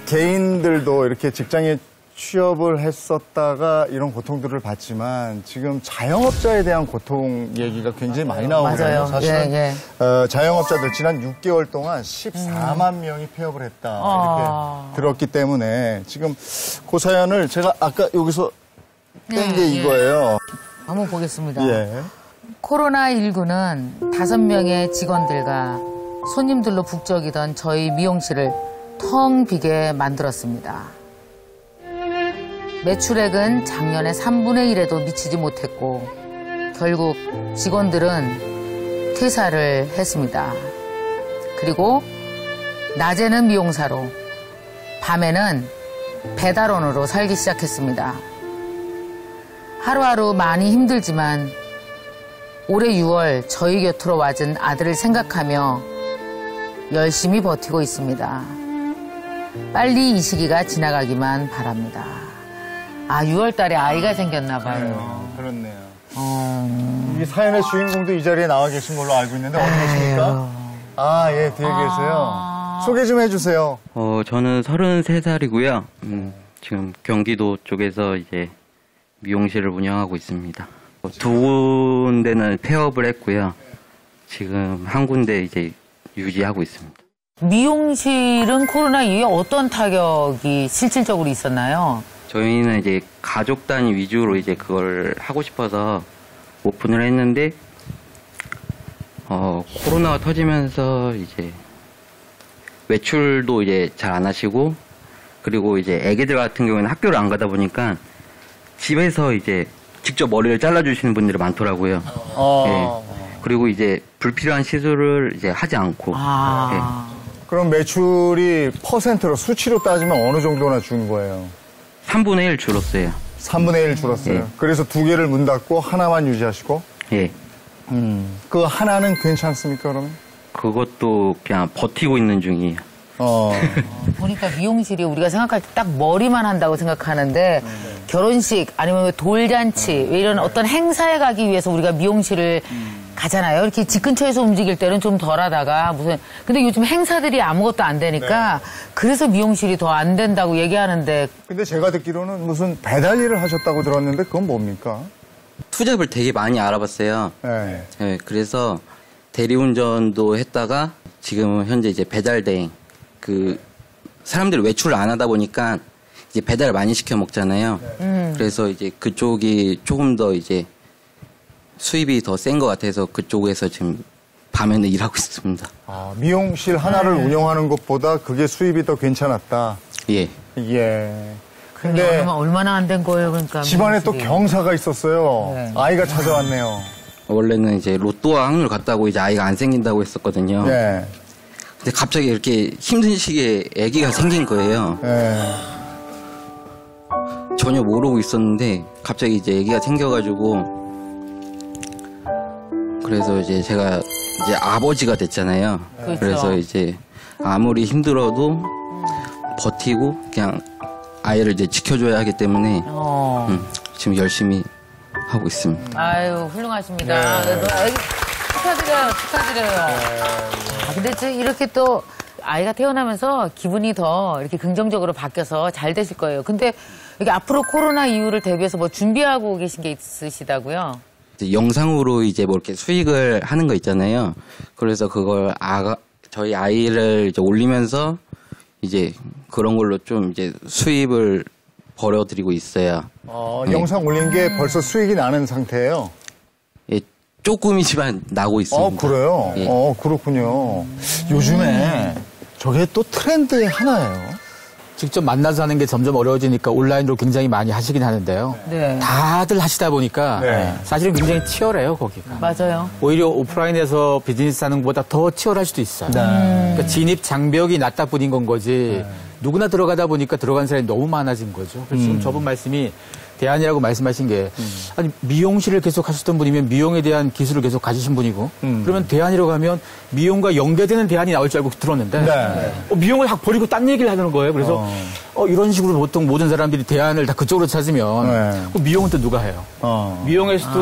개인들도 이렇게 직장에 취업을 했었다가 이런 고통들을 받지만 지금 자영업자에 대한 고통 얘기가 굉장히 많이 나오거든요. 사실은 예. 자영업자들 지난 6개월 동안 14만 명이 폐업을 했다 이렇게 들었기 때문에 지금 그 사연을 제가 아까 여기서 뺀 게 이거예요. 한번 보겠습니다. 예. 코로나19는 5명의 직원들과 손님들로 북적이던 저희 미용실을 텅 비게 만들었습니다. 매출액은 작년에 3분의 1에도 미치지 못했고 결국 직원들은 퇴사를 했습니다. 그리고 낮에는 미용사로 밤에는 배달원으로 살기 시작했습니다. 하루하루 많이 힘들지만 올해 6월 저희 곁으로 와준 아들을 생각하며 열심히 버티고 있습니다. 빨리 이 시기가 지나가기만 바랍니다. 6월 달에 아이가 생겼나 봐요. 그렇네요. 이 사연의 주인공도 이 자리에 나와 계신 걸로 알고 있는데 어디 계십니까? 예, 뒤에 계세요. 소개 좀 해주세요. 저는 33살이고요. 지금 경기도 쪽에서 이제 미용실을 운영하고 있습니다. 2군데는 폐업을 했고요. 지금 한 군데 이제 유지하고 있습니다. 미용실은 코로나 이후에 어떤 타격이 실질적으로 있었나요? 저희는 이제 가족 단위 위주로 이제 그걸 하고 싶어서 오픈을 했는데, 코로나가 터지면서 이제 외출도 이제 잘 안 하시고, 그리고 이제 애기들 같은 경우에는 학교를 안 가다 보니까 집에서 이제 직접 머리를 잘라주시는 분들이 많더라고요. 예. 그리고 이제 불필요한 시술을 이제 하지 않고. 예. 그럼 매출이 퍼센트로 수치로 따지면 어느 정도나 준 거예요? 3분의 1 줄었어요. 3분의 1 줄었어요. 예. 그래서 2개를 문 닫고 하나만 유지하시고? 예. 그 하나는 괜찮습니까, 그러면? 그것도 그냥 버티고 있는 중이에요. 보니까 미용실이 우리가 생각할 때 딱 머리만 한다고 생각하는데 결혼식 아니면 돌잔치 이런 어떤 행사에 가기 위해서 우리가 미용실을 가잖아요. 이렇게 집 근처에서 움직일 때는 좀 덜하다가 근데 요즘 행사들이 아무것도 안 되니까 그래서 미용실이 더 안 된다고 얘기하는데. 근데 제가 듣기로는 무슨 배달 일을 하셨다고 들었는데 그건 뭡니까? 투잡을 되게 많이 알아봤어요. 네. 네, 그래서 대리운전도 했다가 지금은 현재 이제 배달 대행, 사람들이 외출을 안 하다 보니까 이제 배달을 많이 시켜 먹잖아요. 그래서 이제 그쪽이 조금 더 이제 수입이 더 센 것 같아서 그쪽에서 지금 밤에는 일하고 있습니다. 미용실 하나를 운영하는 것보다 그게 수입이 더 괜찮았다. 예. 예. 근데 얼마나 안 된 거예요, 그러니까. 집안에 또 경사가 있었어요. 네. 아이가 찾아왔네요. 원래는 이제 로또와 확률 같다고 이제 아이가 안 생긴다고 했었거든요. 네. 근데 갑자기 이렇게 힘든 시기에 아기가 생긴 거예요. 네. 전혀 모르고 있었는데 갑자기 이제 아기가 생겨가지고 그래서 이제 제가 이제 아버지가 됐잖아요. 그렇죠. 그래서 이제 아무리 힘들어도 버티고 그냥 아이를 이제 지켜줘야 하기 때문에 지금 열심히 하고 있습니다. 아유, 훌륭하십니다. 축하드려요. 근데 이렇게 또 아이가 태어나면서 기분이 더 이렇게 긍정적으로 바뀌어서 잘 되실 거예요. 근데 이게 앞으로 코로나 이후를 대비해서 뭐 준비하고 계신 게 있으시다고요? 영상으로 이제 뭐 이렇게 수익을 하는 거 있잖아요. 그래서 그걸 저희 아이를 이제 올리면서 이제 그런 걸로 좀 이제 수입을 벌어들이고 있어요. 네. 영상 올린 게 벌써 수익이 나는 상태예요? 예, 조금이지만 나고 있습니다. 그래요? 예. 그렇군요. 요즘에 저게 또 트렌드의 하나예요. 직접 만나서 하는 게 점점 어려워지니까 온라인으로 굉장히 많이 하시긴 하는데요. 네. 다들 하시다 보니까 사실은 굉장히 치열해요, 거기가. 맞아요. 오히려 오프라인에서 비즈니스 하는 것보다 더 치열할 수도 있어요. 그러니까 진입 장벽이 낮다 뿐인 건 거지. 누구나 들어가다 보니까 들어간 사람이 너무 많아진 거죠. 그래서 지금 저분 말씀이 대안이라고 말씀하신 게 아니 미용실을 계속 하셨던 분이면 미용에 대한 기술을 계속 가지신 분이고 그러면 대안이라고 하면 미용과 연계되는 대안이 나올 줄 알고 들었는데 미용을 확 버리고 딴 얘기를 하는 거예요. 그래서 이런 식으로 보통 모든 사람들이 대안을 다 그쪽으로 찾으면 그럼 미용은 또 누가 해요? 미용에서도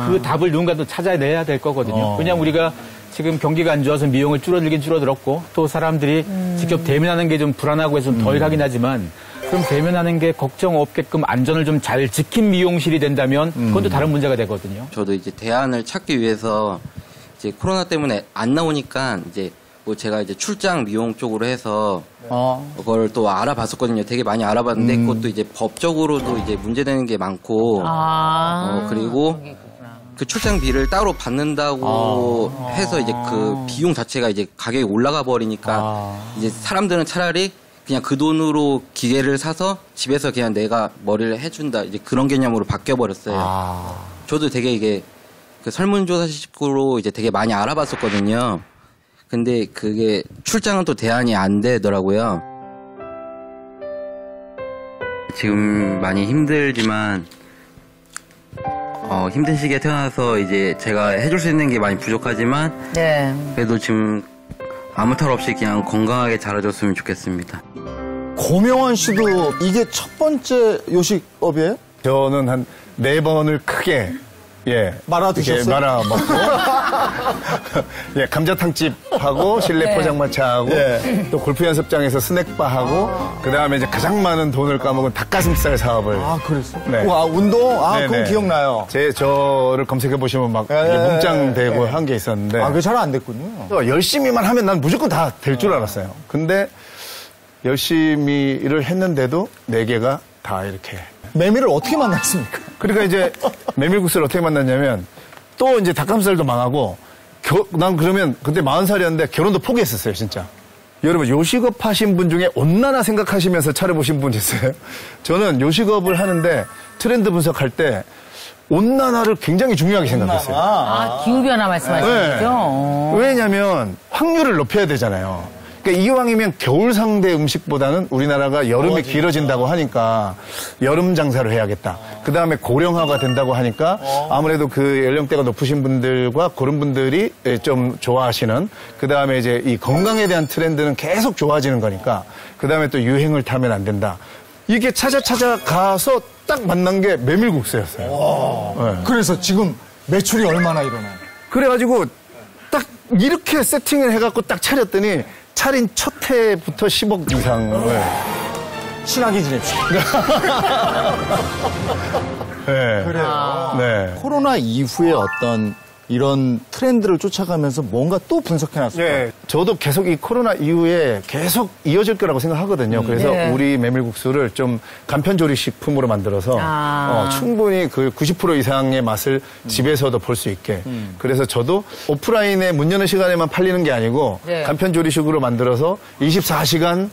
그 답을 누군가 또 찾아내야 될 거거든요. 왜냐하면 우리가 지금 경기가 안 좋아서 미용을 줄어들긴 줄어들었고 또 사람들이 직접 대면하는 게 좀 불안하고 해서 좀 덜 하긴 하지만 그럼 대면하는 게 걱정 없게끔 안전을 좀 잘 지킨 미용실이 된다면 그건 또 다른 문제가 되거든요. 저도 이제 대안을 찾기 위해서 이제 코로나 때문에 안 나오니까 이제 뭐 제가 이제 출장 미용 쪽으로 해서 그걸 또 알아봤었거든요. 되게 많이 알아봤는데 그것도 이제 법적으로도 이제 문제되는 게 많고 그리고 그 출장비를 따로 받는다고 해서 이제 그 비용 자체가 이제 가격이 올라가 버리니까 이제 사람들은 차라리 그냥 그 돈으로 기계를 사서 집에서 그냥 내가 머리를 해준다 이제 그런 개념으로 바뀌어 버렸어요. 저도 되게 이게 그 설문조사식으로 이제 되게 많이 알아봤었거든요. 근데 그게 출장은 또 대안이 안 되더라고요. 지금 많이 힘들지만 힘든 시기에 태어나서 이제 제가 해줄 수 있는 게 많이 부족하지만 그래도 지금 아무 탈 없이 그냥 건강하게 자라줬으면 좋겠습니다. 고명환 씨도 이게 첫 번째 요식업이에요? 저는 한 4번을 크게 말아 드셨어요? 말아 먹고 감자탕집하고 실내 포장마차하고 또 골프 연습장에서 스낵바하고 그다음에 이제 가장 많은 돈을 까먹은 닭가슴살 사업을 그랬어? 네. 와, 운동? 그건 기억나요. 저를 검색해 보시면 막 몸짱되고 한 게 있었는데 그게 잘 안 됐군요. 열심히만 하면 난 무조건 다 될 줄 알았어요. 근데 열심히 일을 했는데도 4개가 다 이렇게 메밀을 어떻게 만났습니까? 그러니까 이제 메밀국수를 어떻게 만났냐면 또 이제 닭가슴살도 망하고 난 그러면 그때 40살이었는데 결혼도 포기했었어요, 진짜. 여러분 요식업 하신 분 중에 온난화 생각하시면서 차려보신 분 있어요? 저는 요식업을 하는데 트렌드 분석할 때 온난화를 굉장히 중요하게 생각했어요. 기후변화 말씀하시는 거죠? 왜냐면 확률을 높여야 되잖아요. 그러니까 이왕이면 겨울 상대 음식보다는 우리나라가 여름이 길어진다고 하니까 여름 장사를 해야겠다. 그 다음에 고령화가 된다고 하니까 아무래도 그 연령대가 높으신 분들과 그런 분들이 좀 좋아하시는 그 다음에 이제 이 건강에 대한 트렌드는 계속 좋아지는 거니까 그 다음에 또 유행을 타면 안 된다. 이게 찾아가서 딱 만난 게 메밀국수였어요. 그래서 지금 매출이 얼마나 일어나요? 그래가지고 딱 이렇게 세팅을 해갖고 딱 차렸더니 차린 첫 해부터 10억 이상을 친하게 지냅시다. 그래요. 네. 코로나 이후에 어떤 이런 트렌드를 쫓아가면서 뭔가 또 분석해놨어요. 네. 저도 계속 이 코로나 이후에 계속 이어질 거라고 생각하거든요. 그래서 우리 메밀국수를 좀 간편조리 식품으로 만들어서 충분히 그 90% 이상의 맛을 집에서도 볼 수 있게. 그래서 저도 오프라인에 문 여는 시간에만 팔리는 게 아니고 간편조리식으로 만들어서 24시간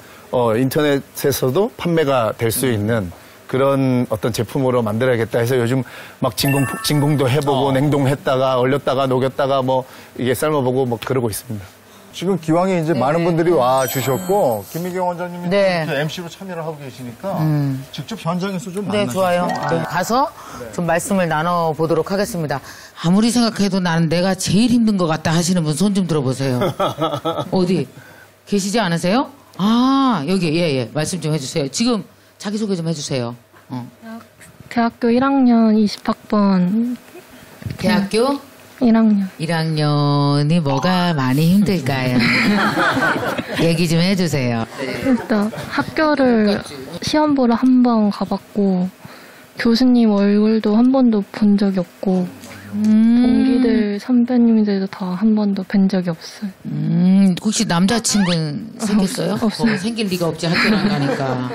인터넷에서도 판매가 될 수 있는 그런 어떤 제품으로 만들어야겠다 해서 요즘 막 진공도 해보고 냉동했다가 얼렸다가 녹였다가 뭐 이게 삶아보고 뭐 그러고 있습니다. 지금 기왕에 이제 많은 분들이 와 주셨고 김미경 원장님이 MC로 참여를 하고 계시니까 직접 현장에서 좀 만나시죠. 좋아요. 가서 좀 말씀을 나눠보도록 하겠습니다. 아무리 생각해도 나는 내가 제일 힘든 것 같다 하시는 분 손 좀 들어보세요. 어디 계시지 않으세요? 여기 말씀 좀 해주세요. 지금 자기소개 좀 해주세요. 대학교 1학년 20학번. 대학교? 1학년. 1학년이 뭐가 많이 힘들까요? 얘기 좀 해주세요. 일단 학교를 시험 보러 한 번 가봤고 교수님 얼굴도 한 번도 본 적이 없고 동기들 선배님들도 다 한 번도 뵌 적이 없어요. 혹시 남자친구는 생겼어요? 없어요. 생길 리가 없지, 학교를 안 가니까.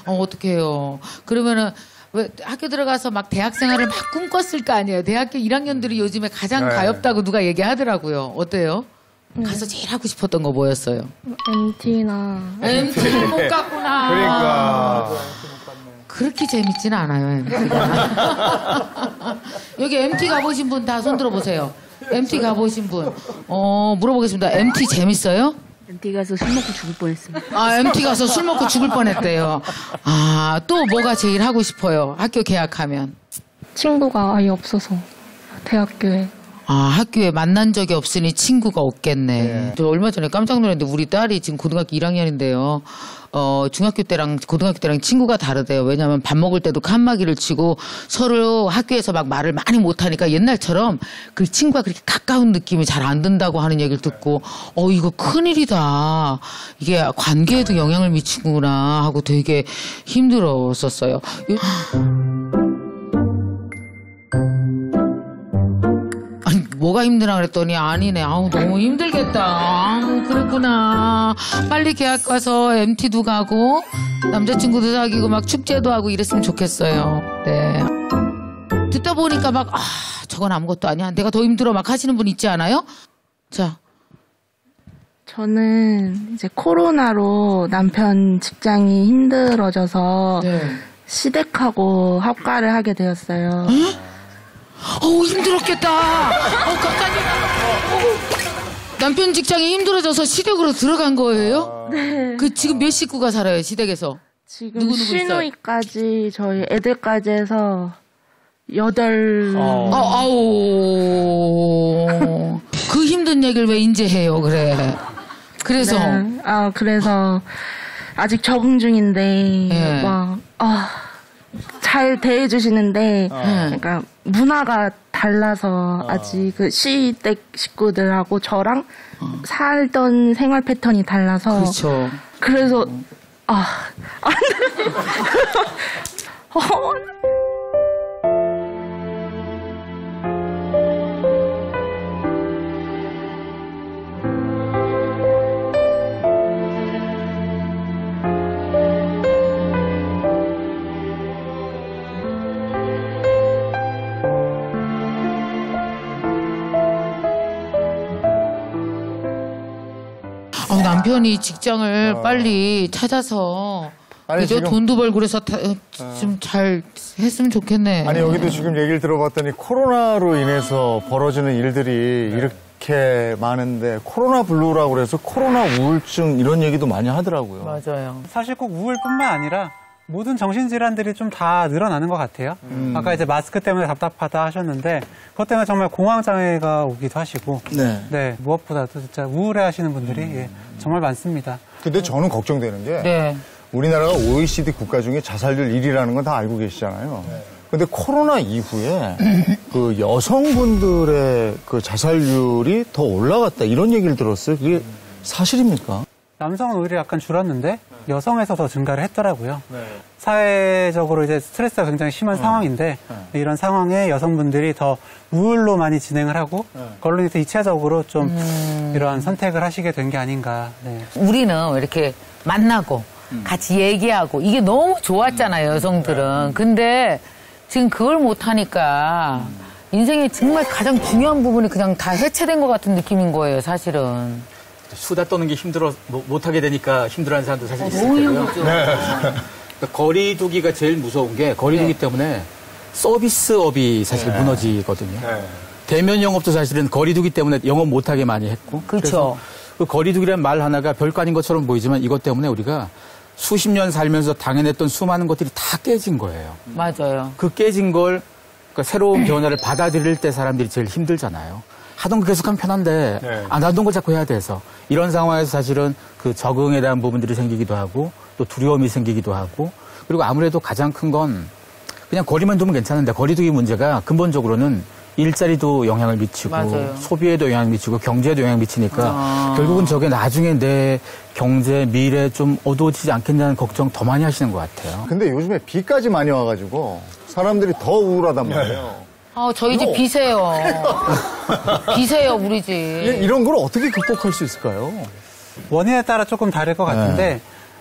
어떡해요. 그러면은 왜 학교 들어가서 막 대학생활을 막 꿈꿨을 거 아니에요. 대학교 1학년들이 요즘에 가장 가엽다고 누가 얘기하더라고요. 어때요? 가서 제일 하고 싶었던 거 뭐였어요? MT나. MT 못 갔구나. 그러니까. 그렇게 재밌지는 않아요, MT가. 여기 MT 가보신 분 다 손 들어보세요. MT 가보신 분. 물어보겠습니다. MT 재밌어요? MT 가서 술 먹고 죽을 뻔했습니다. MT 가서 술 먹고 죽을 뻔했대요. 또 뭐가 제일 하고 싶어요? 학교 개학하면. 친구가 아예 없어서 대학교에. 학교에 만난 적이 없으니 친구가 없겠네. 저 얼마 전에 깜짝 놀랐는데 우리 딸이 지금 고등학교 1학년인데요. 중학교 때랑 고등학교 때랑 친구가 다르대요. 왜냐하면 밥 먹을 때도 칸막이를 치고 서로 학교에서 막 말을 많이 못하니까 옛날처럼 그 친구가 그렇게 가까운 느낌이 잘 안 든다고 하는 얘기를 듣고 이거 큰일이다. 이게 관계에도 영향을 미치구나 하고 되게 힘들었었어요. 아니 뭐가 힘드나 그랬더니 아니네. 너무 힘들겠다. 그랬구나. 빨리 계약 가서 MT도 가고 남자친구도 사귀고 막 축제도 하고 이랬으면 좋겠어요. 네. 듣다 보니까 막 저건 아무것도 아니야. 내가 더 힘들어 막 하시는 분 있지 않아요? 자. 저는 이제 코로나로 남편 직장이 힘들어져서 시댁하고 합가를 하게 되었어요. 힘들었겠다. 깜짝이야. 남편 직장이 힘들어져서 시댁으로 들어간 거예요? 네. 지금 몇 식구가 살아요, 시댁에서? 지금 누구 시누이까지 저희 애들까지 해서 8. 그 힘든 얘기를 왜 이제 해요, 그래. 그래서. 네. 그래서 아직 적응 중인데, 잘 대해주시는데, 그러니까 문화가 달라서 아직 그 시댁 식구들하고 저랑 살던 생활 패턴이 달라서. 그렇죠. 그래서, 남편이 직장을 빨리 찾아서 그죠? 돈도 벌고 그래서 좀 잘 했으면 좋겠네. 아니 여기도 지금 얘기를 들어봤더니 코로나로 인해서 벌어지는 일들이 이렇게 많은데 코로나 블루라고 그래서 코로나 우울증 이런 얘기도 많이 하더라고요. 맞아요. 사실 꼭 우울뿐만 아니라 모든 정신질환들이 좀 다 늘어나는 것 같아요. 아까 이제 마스크 때문에 답답하다 하셨는데 그것 때문에 정말 공황장애가 오기도 하시고 무엇보다도 진짜 우울해 하시는 분들이 정말 많습니다. 근데 저는 걱정되는 게 우리나라가 OECD 국가 중에 자살률 1위라는 건 다 알고 계시잖아요. 근데 코로나 이후에 그 여성분들의 그 자살률이 더 올라갔다 이런 얘기를 들었어요. 그게 사실입니까? 남성은 오히려 약간 줄었는데 여성에서 더 증가를 했더라고요. 사회적으로 이제 스트레스가 굉장히 심한 상황인데 이런 상황에 여성분들이 더 우울로 많이 진행을 하고 그걸로 인해서 2차적으로 좀 이러한 선택을 하시게 된 게 아닌가. 우리는 이렇게 만나고 같이 얘기하고 이게 너무 좋았잖아요, 여성들은. 근데 지금 그걸 못하니까 인생의 정말 가장 중요한 부분이 그냥 다 해체된 것 같은 느낌인 거예요, 사실은. 수다 떠는 게 못하게 되니까 힘들어하는 사람도 사실 있을 거예요. 그러니까 거리두기가 제일 무서운 게 거리두기 때문에 서비스업이 사실 무너지거든요. 대면 영업도 사실은 거리두기 때문에 영업 못하게 많이 했고. 그렇죠. 그 거리두기라는 말 하나가 별거 아닌 것처럼 보이지만 이것 때문에 우리가 수십 년 살면서 당해냈던 수많은 것들이 다 깨진 거예요. 맞아요. 그 깨진 걸 그러니까 새로운 변화를 받아들일 때 사람들이 제일 힘들잖아요. 하던 거 계속하면 편한데 안 하던 걸 자꾸 해야 돼서 이런 상황에서 사실은 그 적응에 대한 부분들이 생기기도 하고 또 두려움이 생기기도 하고 그리고 아무래도 가장 큰 건 그냥 거리만 두면 괜찮은데 거리두기 문제가 근본적으로는 일자리도 영향을 미치고 소비에도 영향을 미치고 경제에도 영향을 미치니까 결국은 저게 나중에 내 경제, 미래 좀 어두워지지 않겠냐는 걱정 더 많이 하시는 것 같아요. 근데 요즘에 비까지 많이 와가지고 사람들이 더 우울하단 말이에요. 저희 집 비세요. 비세요, 우리 집. 이런 걸 어떻게 극복할 수 있을까요? 원인에 따라 조금 다를 것 같은데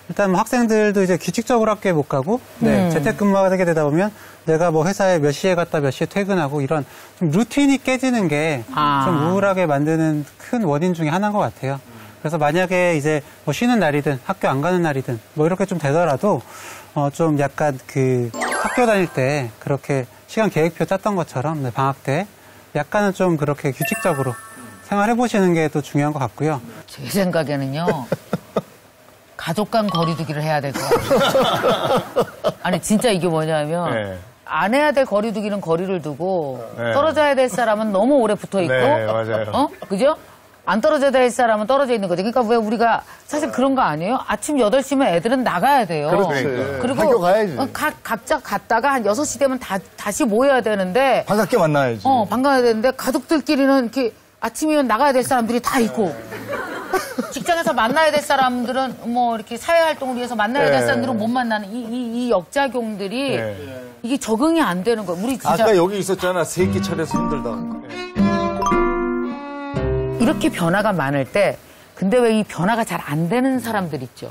일단 뭐 학생들도 이제 규칙적으로 학교에 못 가고 재택근무가 되게 되다 보면 내가 뭐 회사에 몇 시에 갔다 몇 시에 퇴근하고 이런 좀 루틴이 깨지는 게 좀 우울하게 만드는 큰 원인 중에 하나인 것 같아요. 그래서 만약에 이제 뭐 쉬는 날이든 학교 안 가는 날이든 뭐 이렇게 좀 되더라도 좀 약간 그 학교 다닐 때 그렇게 시간 계획표 짰던 것처럼 방학 때 약간은 좀 그렇게 규칙적으로 생활해보시는 게 또 중요한 것 같고요. 제 생각에는요. 가족 간 거리두기를 해야 될 것 같아요. 아니 진짜 이게 뭐냐면 안 해야 될 거리두기는 거리를 두고 떨어져야 될 사람은 너무 오래 붙어 있고, 네, 맞아요. 그죠? 안 떨어져야 될 사람은 떨어져 있는 거죠. 그러니까 왜 우리가 사실 그런 거 아니에요? 아침 8시면 애들은 나가야 돼요. 그렇지. 그리고 학교 가야지. 각자 갔다가 한 6시 되면 다시 모여야 되는데. 반갑게 만나야지. 반가워야 되는데 가족들끼리는 이렇게 아침이면 나가야 될 사람들이 다 있고. 직장에서 만나야 될 사람들은 뭐 이렇게 사회활동을 위해서 만나야 될 사람들은 못 만나는 이 역작용들이 이게 적응이 안 되는 거예요. 우리 진짜. 아까 여기 있었잖아. 세끼 차려서 힘들다. 이렇게 변화가 많을 때 근데 왜 이 변화가 잘 안 되는 사람들 있죠?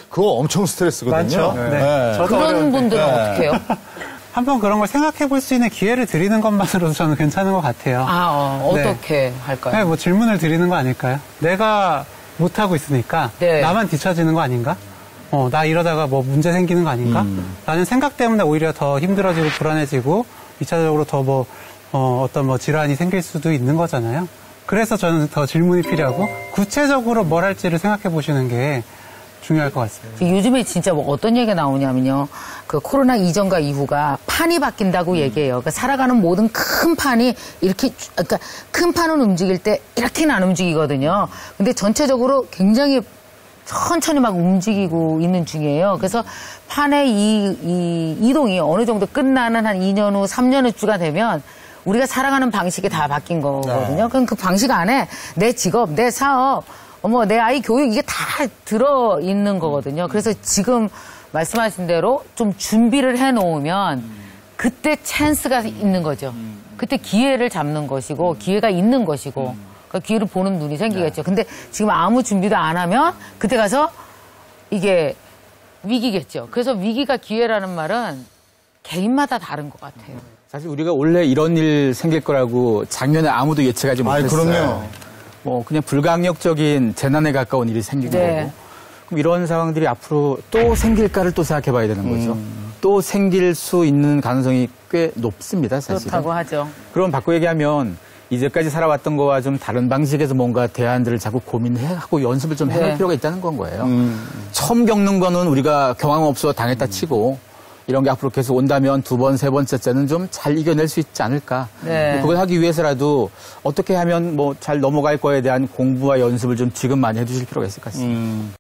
그거 엄청 스트레스거든요. 많죠. 네. 그런 분들은 어떻게 해요? 한번 그런 걸 생각해 볼 수 있는 기회를 드리는 것만으로도 저는 괜찮은 것 같아요. 어떻게 할까요? 네, 뭐 질문을 드리는 거 아닐까요? 내가 못하고 있으니까 나만 뒤처지는 거 아닌가? 나 이러다가 뭐 문제 생기는 거 아닌가? 라는 생각 때문에 오히려 더 힘들어지고 불안해지고 2차적으로 더 어떤 뭐 질환이 생길 수도 있는 거잖아요. 그래서 저는 더 질문이 필요하고 구체적으로 뭘 할지를 생각해 보시는 게 중요할 것 같습니다. 요즘에 진짜 뭐 어떤 얘기가 나오냐면요. 그 코로나 이전과 이후가 판이 바뀐다고 얘기해요. 그러니까 살아가는 모든 큰 판이 이렇게, 그러니까 큰 판은 움직일 때 이렇게는 안 움직이거든요. 근데 전체적으로 굉장히 천천히 막 움직이고 있는 중이에요. 그래서 판의 이 이동이 어느 정도 끝나는 한 2년 후, 3년 후가 되면 우리가 살아가는 방식이 다 바뀐 거거든요. 그럼 그 방식 안에 내 직업, 내 사업, 내 아이 교육 이게 다 들어있는 거거든요. 그래서 지금 말씀하신 대로 좀 준비를 해놓으면 그때 찬스가 있는 거죠. 그때 기회를 잡는 것이고 기회가 있는 것이고 그러니까 기회를 보는 눈이 생기겠죠. 근데 지금 아무 준비도 안 하면 그때 가서 이게 위기겠죠. 그래서 위기가 기회라는 말은 개인마다 다른 것 같아요. 사실 우리가 원래 이런 일 생길 거라고 작년에 아무도 예측하지 못했어요. 그럼요. 그냥 불가항력적인 재난에 가까운 일이 생긴 거고. 그럼 이런 상황들이 앞으로 또 생길까를 또 생각해 봐야 되는 거죠. 또 생길 수 있는 가능성이 꽤 높습니다, 사실은. 그렇다고 하죠. 그럼 바꿔 얘기하면 이제까지 살아왔던 거와 좀 다른 방식에서 뭔가 대안들을 자꾸 고민하고 연습을 좀 해볼 필요가 있다는 건 거예요. 처음 겪는 거는 우리가 경험 없어 당했다 치고 이런 게 앞으로 계속 온다면 두 번, 세 번째째는 좀 잘 이겨낼 수 있지 않을까. 그걸 하기 위해서라도 어떻게 하면 뭐 잘 넘어갈 거에 대한 공부와 연습을 좀 지금 많이 해주실 필요가 있을 것 같습니다.